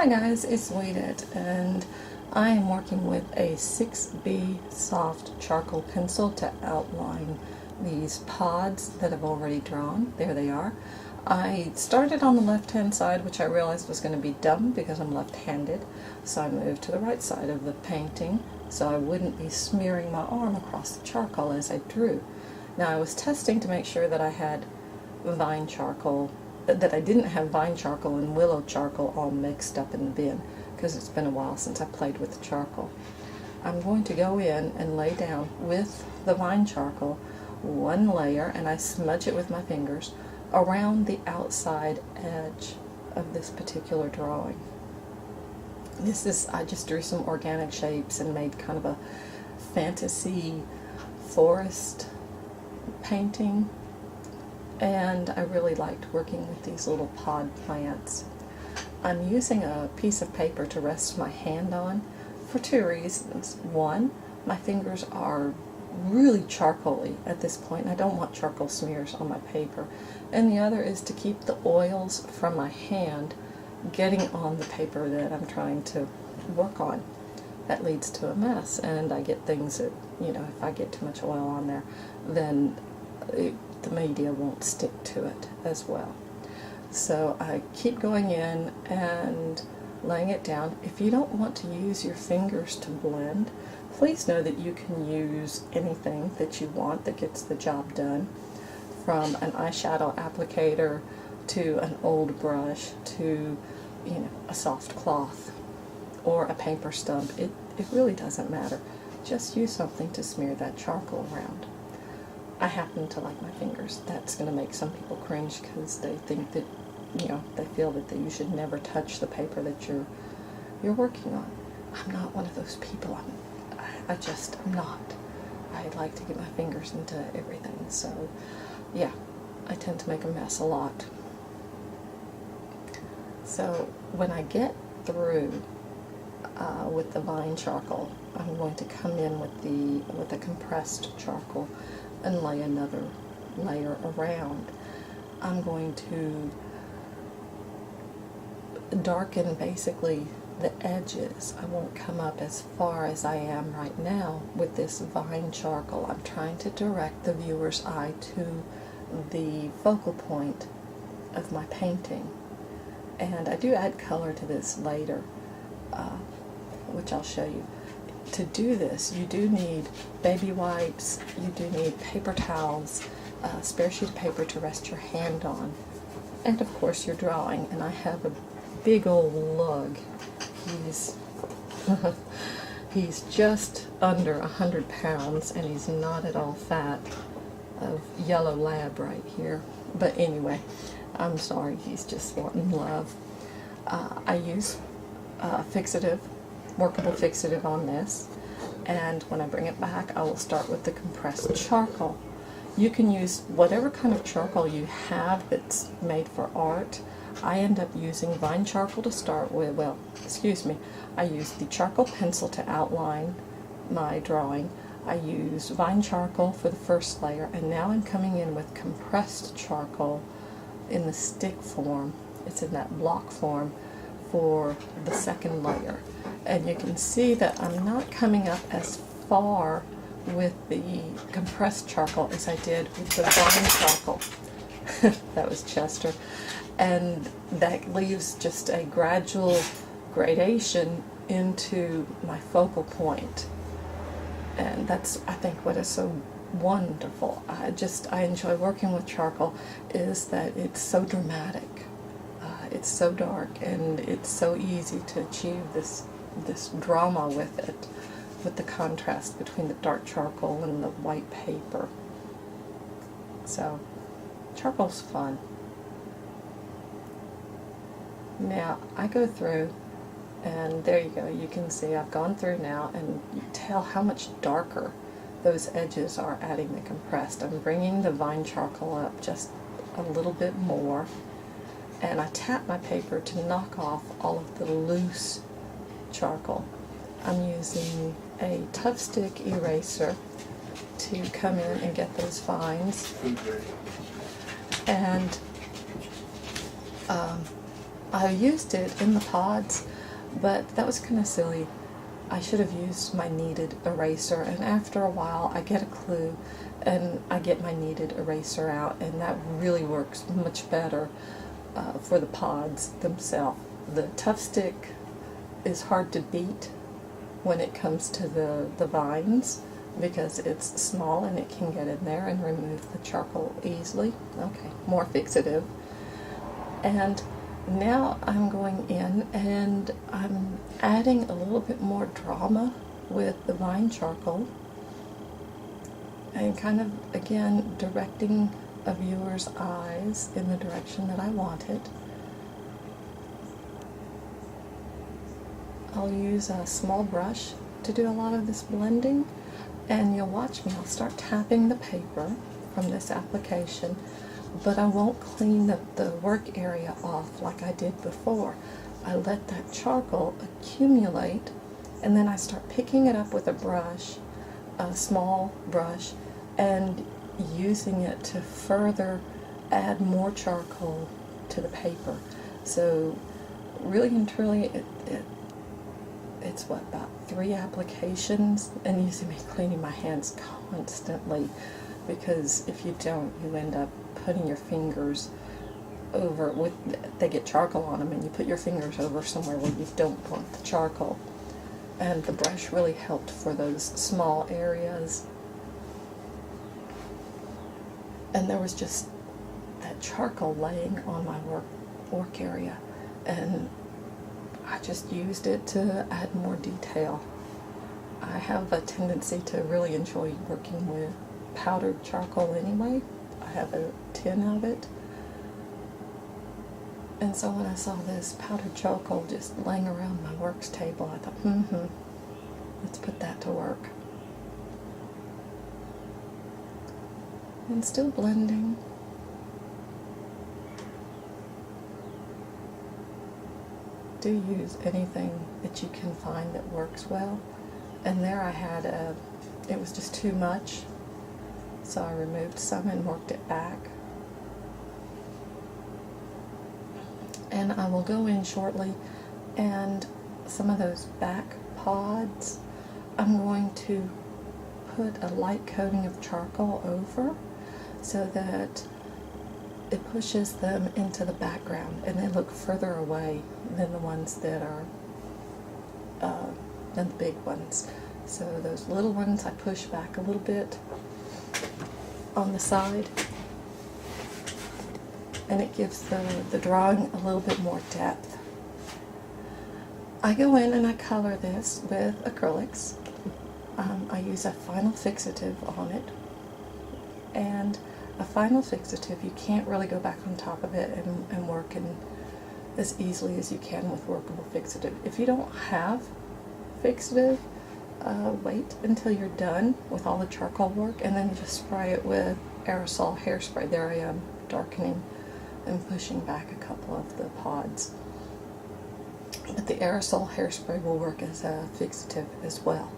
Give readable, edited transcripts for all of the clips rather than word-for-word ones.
Hi guys, it's Wadette, and I am working with a 6B soft charcoal pencil to outline these pods that I've already drawn. There they are. I started on the left-hand side, which I realized was going to be dumb because I'm left-handed, so I moved to the right side of the painting so I wouldn't be smearing my arm across the charcoal as I drew. Now I was testing to make sure that I had vine charcoal, that I didn't have vine charcoal and willow charcoal all mixed up in the bin, because it's been a while since I played with the charcoal. I'm going to go in and lay down with the vine charcoal one layer, and I smudge it with my fingers around the outside edge of this particular drawing. I just drew some organic shapes and made kind of a fantasy forest painting, and I really liked working with these little pod plants. I'm using a piece of paper to rest my hand on for two reasons. One, my fingers are really charcoaly at this point, and I don't want charcoal smears on my paper. And the other is to keep the oils from my hand getting on the paper that I'm trying to work on. That leads to a mess, and I get things that, if I get too much oil on there, then the media won't stick to it as well. So I keep going in and laying it down. If you don't want to use your fingers to blend, please know that you can use anything that you want that gets the job done, from an eyeshadow applicator to an old brush to a soft cloth or a paper stump. It really doesn't matter. Just use something to smear that charcoal around. I happen to like my fingers. That's going to make some people cringe because they think that, they feel that you should never touch the paper that you're working on. I'm not one of those people. I'm not. I like to get my fingers into everything. So, yeah, I tend to make a mess a lot. So when I get through with the vine charcoal, I'm going to come in with the compressed charcoal and lay another layer around. I'm going to darken basically the edges. I won't come up as far as I am right now with this vine charcoal. I'm trying to direct the viewer's eye to the focal point of my painting. And I do add color to this later, which I'll show you. To do this, you do need baby wipes, you do need paper towels, a spare sheet of paper to rest your hand on, and of course your drawing. And I have a big old lug. He's just under 100 pounds, and he's not at all fat, of yellow lab right here. But anyway, I'm sorry, he's just wanting love. I use fixative, workable fixative on this, and when I bring it back, I will start with the compressed charcoal. You can use whatever kind of charcoal you have that's made for art. I end up using vine charcoal to start with. I use the charcoal pencil to outline my drawing. I use vine charcoal for the first layer, and now I'm coming in with compressed charcoal in the stick form. It's in that block form for the second layer. And you can see that I'm not coming up as far with the compressed charcoal as I did with the vine charcoal. That was Chester. And that leaves just a gradual gradation into my focal point. And that's, I think, what is so wonderful. I enjoy working with charcoal, is that it's so dramatic. It's so dark, and it's so easy to achieve this drama with it, with the contrast between the dark charcoal and the white paper. So, charcoal's fun. Now, I go through, and there you go, you can see I've gone through now, and you tell how much darker those edges are adding the compressed. I'm bringing the vine charcoal up just a little bit more, and I tap my paper to knock off all of the loose charcoal. I'm using a tough stick eraser to come in and get those vines, and I used it in the pods, but that was kind of silly. I should have used my kneaded eraser, and after a while I get a clue and I get my kneaded eraser out, and that really works much better for the pods themselves. The Tough Stick is hard to beat when it comes to the vines because it's small and it can get in there and remove the charcoal easily. Okay, more fixative. And now I'm going in and I'm adding a little bit more drama with the vine charcoal and kind of, again, directing a viewer's eyes in the direction that I want it. I'll use a small brush to do a lot of this blending, and you'll watch me. I'll start tapping the paper from this application, but I won't clean the work area off like I did before. I let that charcoal accumulate, and then I start picking it up with a brush, a small brush, and using it to further add more charcoal to the paper. So really and truly, it's what, about 3 applications, and you see me cleaning my hands constantly, because if you don't, you end up putting your fingers over with, they get charcoal on them, and you put your fingers over somewhere where you don't want the charcoal. And the brush really helped for those small areas. And there was just that charcoal laying on my work area, and I just used it to add more detail. I have a tendency to really enjoy working with powdered charcoal anyway. I have a tin of it. And so when I saw this powdered charcoal just laying around my works table, I thought, let's put that to work. And still blending. Do use anything that you can find that works well. And there I had it was just too much, so I removed some and worked it back. And I will go in shortly, and some of those back pods I'm going to put a light coating of charcoal over so that it pushes them into the background and they look further away than the ones that are than the big ones. So those little ones I push back a little bit on the side, and it gives the drawing a little bit more depth. I go in and I color this with acrylics. I use a final fixative on it, and a final fixative, you can't really go back on top of it and work in as easily as you can with workable fixative. If you don't have fixative, wait until you're done with all the charcoal work and then just spray it with aerosol hairspray. There I am, darkening and pushing back a couple of the pods. But the aerosol hairspray will work as a fixative as well.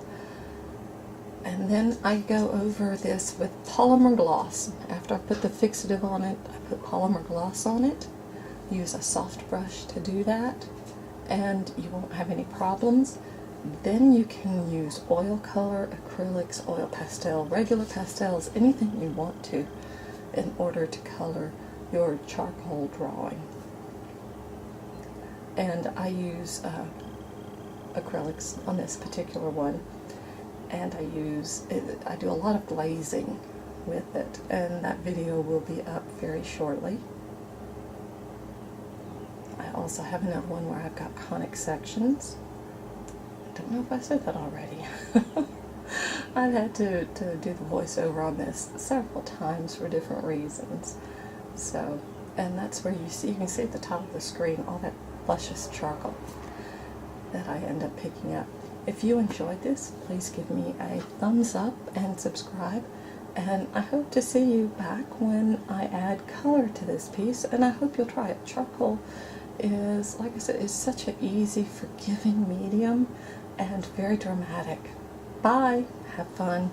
And then I go over this with polymer gloss. After I put the fixative on it, I put polymer gloss on it. Use a soft brush to do that, and you won't have any problems. Then you can use oil color, acrylics, oil pastel, regular pastels, anything you want to in order to color your charcoal drawing. And I use acrylics on this particular one. And I do a lot of glazing with it, and that video will be up very shortly. I also have another one where I've got conic sections. I don't know if I said that already. I've had to do the voiceover on this several times for different reasons. So, and that's where you can see at the top of the screen all that luscious charcoal that I end up picking up. If you enjoyed this, please give me a thumbs up and subscribe, and I hope to see you back when I add color to this piece, and I hope you'll try it. Charcoal is, like I said, is such an easy, forgiving medium and very dramatic. Bye! Have fun.